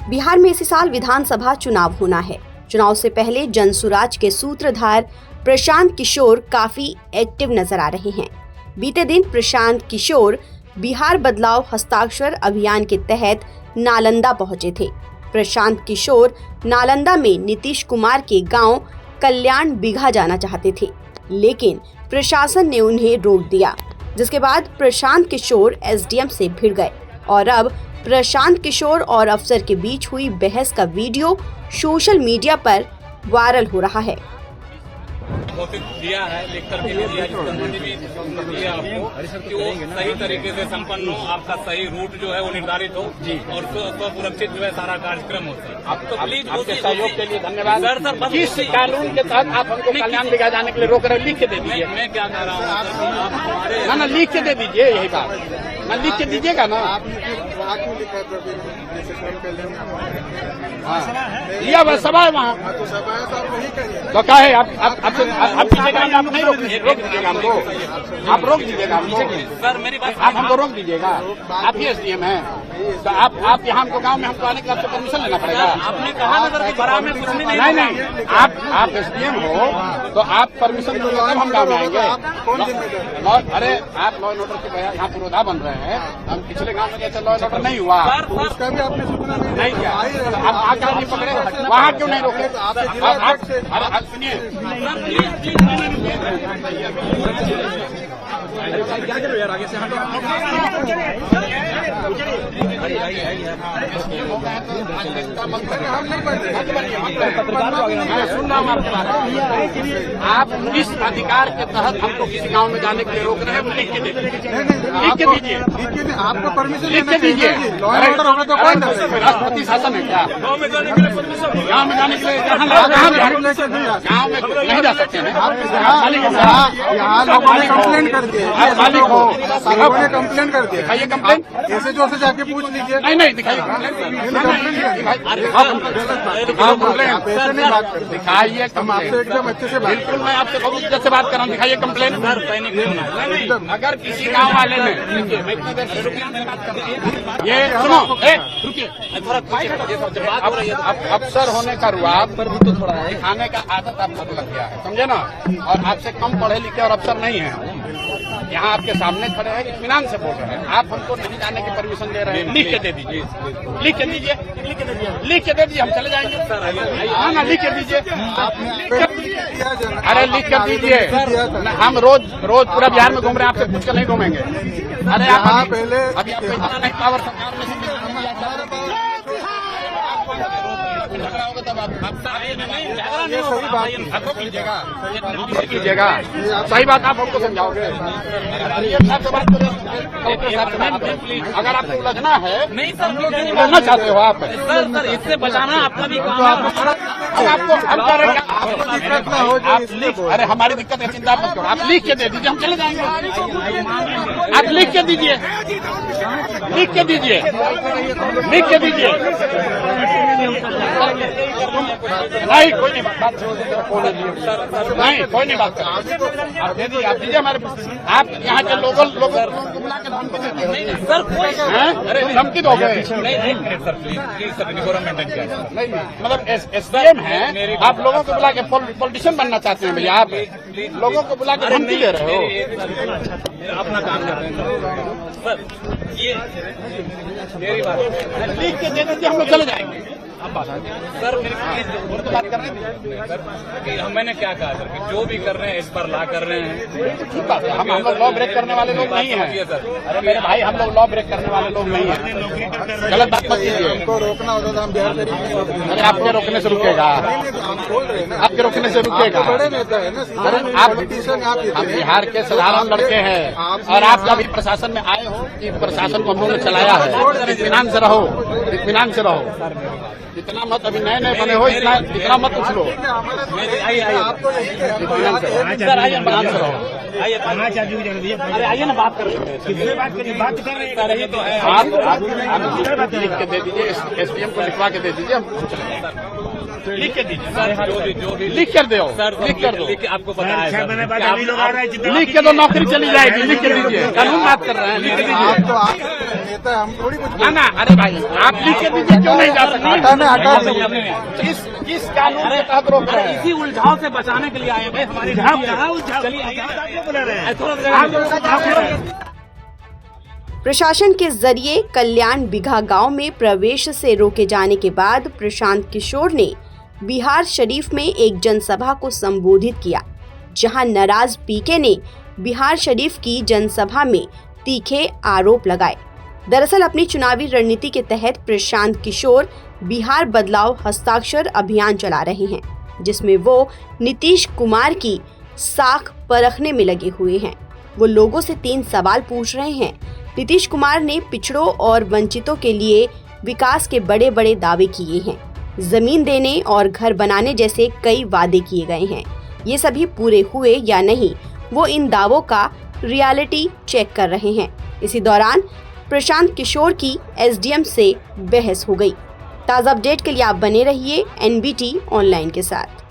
बिहार में इसी साल विधानसभा चुनाव होना है। चुनाव से पहले जनसुराज के सूत्रधार प्रशांत किशोर काफी एक्टिव नजर आ रहे हैं। बीते दिन प्रशांत किशोर बिहार बदलाव हस्ताक्षर अभियान के तहत नालंदा पहुंचे थे। प्रशांत किशोर नालंदा में नीतीश कुमार के गांव कल्याण बिघा जाना चाहते थे, लेकिन प्रशासन ने उन्हें रोक दिया, जिसके बाद प्रशांत किशोर एसडीएम से भिड़ गए और अब प्रशांत किशोर और अफसर के बीच हुई बहस का वीडियो सोशल मीडिया पर वायरल हो रहा है। नोटिस दिया है, लिख करके भी दिया, दिया आपको कि वो सही तरीके से संपन्न हो, आपका सही रूट जो है वो निर्धारित हो और सुरक्षित जो है सारा कार्यक्रम हो। आप तो प्लीज आपके सहयोग के लिए धन्यवाद सर। किस कानून के तहत आप हमको कल्याण बिघा जाने के लिए रोक रहे, लिख के दे दीजिए। मैं क्या कह रहा हूँ ना लिख के दे दीजिए, यही बात ना लिख के दीजिएगा ना। लिया वह सभा है वहाँ, तो क्या है आप दीजिएगा, आप नहीं रोक दीजिएगा हमको, आप रोक दीजिएगा हमको सर। मेरी बात आप हमको रोक दीजिएगा, आप ही एसडीएम हैं, तो आप यहाँ हमको गांव में हमको आने के लिए आपको परमिशन लेना पड़ेगा। आपने कहा ना सर कि बड़ा में कुछ भी नहीं, आप एसडीएम हो तो आप परमिशन दोगे तब हम गाँव में आएंगे। अरे आप लॉ एंड ऑर्डर के यहाँ पुरोधा बन रहे हैं, हम पिछले गाँव में जैसे लॉ एंड ऑर्डर नहीं हुआ उसका भी आपने सूचना नहीं किया, आप आकर नहीं पकड़े, वहाँ क्यों नहीं रोके? सुनिए क्या करो यार, आगे से हटो। सुन रहा हूँ आपकी बात। आप इस अधिकार के तहत हमको किसी गांव में जाने के लिए रोक रहे हैं, लिख के दीजिए, आपको परमिशन लिख के दीजिए। लॉ एंड ऑर्डर होगा तो कौन राष्ट्रपति शासन है क्या? गाँव में जाने के लिए परमिशन, गाँव में जाने के लिए गाँव में नहीं जा सकते हैं। यहाँ लोगों ने कंप्लेंट कर दिए, आप मालिक हो, लोगों ने कंप्लेंट कर दिया। दिखाइए कंप्लेन, ऐसे जो से जाके पूछ लीजिए। नहीं दिखाइए ऐसे नहीं बात करते, दिखाइए। हम आपसे एकदम अच्छे से बात बिल्कुल, मैं आपसे बहुत इज्जत से बात कर रहा हूँ, दिखाइए कंप्लेन। अगर किसी गांव वाले ने ये सुनो, रुकिए, अफसर होने का रुआब पर भी तो थोड़ा दिखाने का आदत आप लोग लग गया है, समझे ना। और आपसे कम पढ़े लिखे और अफसर नहीं है, यहाँ आपके सामने खड़े हैं, इत्मीनान से बोल रहे हैं। आप हमको नहीं जाने की परमिशन दे रहे हैं, लिख के दे दीजिए, लिख के दीजिए, लिख के दे दीजिए, हम चले जाएंगे। हाँ ना, लिख के दीजिए, अरे लिख कर दीजिए। हम रोज पूरा बिहार में घूम रहे हैं, आपसे पूछ कर नहीं घूमेंगे। अरे आप पहले अभी आपको इतना नहीं पावर सरकार में ये सही बात कीजिएगा, सही बात आप हमको समझाओगे। अगर आपको उलझना है, नहीं सर, उलझना चाहते हो आप सर इससे बचाना आपका भी काम है। आपको हम कह रहे हैं आप लिख, अरे हमारी दिक्कत है, चिंता मत करो, आप लिख के दे दीजिए, हम चले जाएंगे। आप लिख के दीजिए, लिख के दीजिए, लिख के दीजिए। नहीं कोई नहीं बात, नहीं कोई नहीं बात कर, आप दे दीजिए, आप दीजिए हमारे। आप यहाँ के लोगों को बुला के धमकी देते हैं सर, कोई अरे धमकी दो गए नहीं सर, प्लीज सर, नहीं, मतलब एसडीएम है, आप लोगों को बुला के पॉलिटिशियन बनना चाहते हैं भैया, आप लोगों को बुला के धमकी दे रहे हो। अपना काम कर रहे हैं सर, ये मेरी बात लिख के दे दीजिए, हम लोग चले जाएंगे। सर मेरी बात कर रहे हैं, मैंने क्या कहा सर कि जो भी कर रहे हैं इस पर ला कर रहे हैं। हम लोग लॉ ब्रेक करने वाले लोग नहीं हैं। अरे मेरे भाई, हम लोग लॉ ब्रेक करने वाले लोग नहीं हैं, गलत बात मत कीजिए। हमको रोकना होता था, हम बिहार तरीके। अरे आपके रोकने से रुकेगा, हम बोल रहे हैं ना, आपके रोकने से रुकेगा। बड़े नेता है ना, अरे आप बिहार के साधारण लड़के हैं और आप जब प्रशासन में आए हो कि प्रशासन को हम लोगों ने चलाया है, इत्मीनान से रहो, इत्मीनान से रहो। इतना मत, अभी नए नए बने हो, इतना मत उछलो। सर आइए बात करो, आइए अरे आइए ना, बात कर रहे हैं, बात कर रहे हैं तो है। आप लिख के दे दीजिए, एसडीएम को लिखवा के दे दीजिए, हम लिख के दीजिए सर, जो भी लिख कर दो सर, लिख कर दो, आपको पता है लिख के दो, नौकरी चली जाएगी, लिख के दीजिए। कानून बात कर रहे हैं, लिख के दीजिए। आप तो नेता, हम थोड़ी कुछ ना, अरे भाई आप नीचे नीचे क्यों नहीं जा सकते? हटाने हटा दीजिए। किस कानून के तहत रोक रहे हैं? इसी उलझाव से बचाने के लिए आए हैं हमारी प्रशासन के जरिए कल्याण बिघा गांव में प्रवेश से रोके जाने के बाद प्रशांत किशोर ने बिहार शरीफ में एक जनसभा को संबोधित किया, जहां नाराज पीके ने बिहार शरीफ की जनसभा में तीखे आरोप लगाए। दरअसल अपनी चुनावी रणनीति के तहत प्रशांत किशोर बिहार बदलाव हस्ताक्षर अभियान चला रहे हैं, जिसमें वो नीतीश कुमार की साख परखने में लगे हुए हैं। वो लोगों से 3 सवाल पूछ रहे हैं। नीतीश कुमार ने पिछड़ों और वंचितों के लिए विकास के बड़े बड़े दावे किए हैं, जमीन देने और घर बनाने जैसे कई वादे किए गए हैं। ये सभी पूरे हुए या नहीं, वो इन दावों का रियलिटी चेक कर रहे हैं। इसी दौरान प्रशांत किशोर की एसडीएम से बहस हो गई। ताज़ा अपडेट के लिए आप बने रहिए NBT ऑनलाइन के साथ।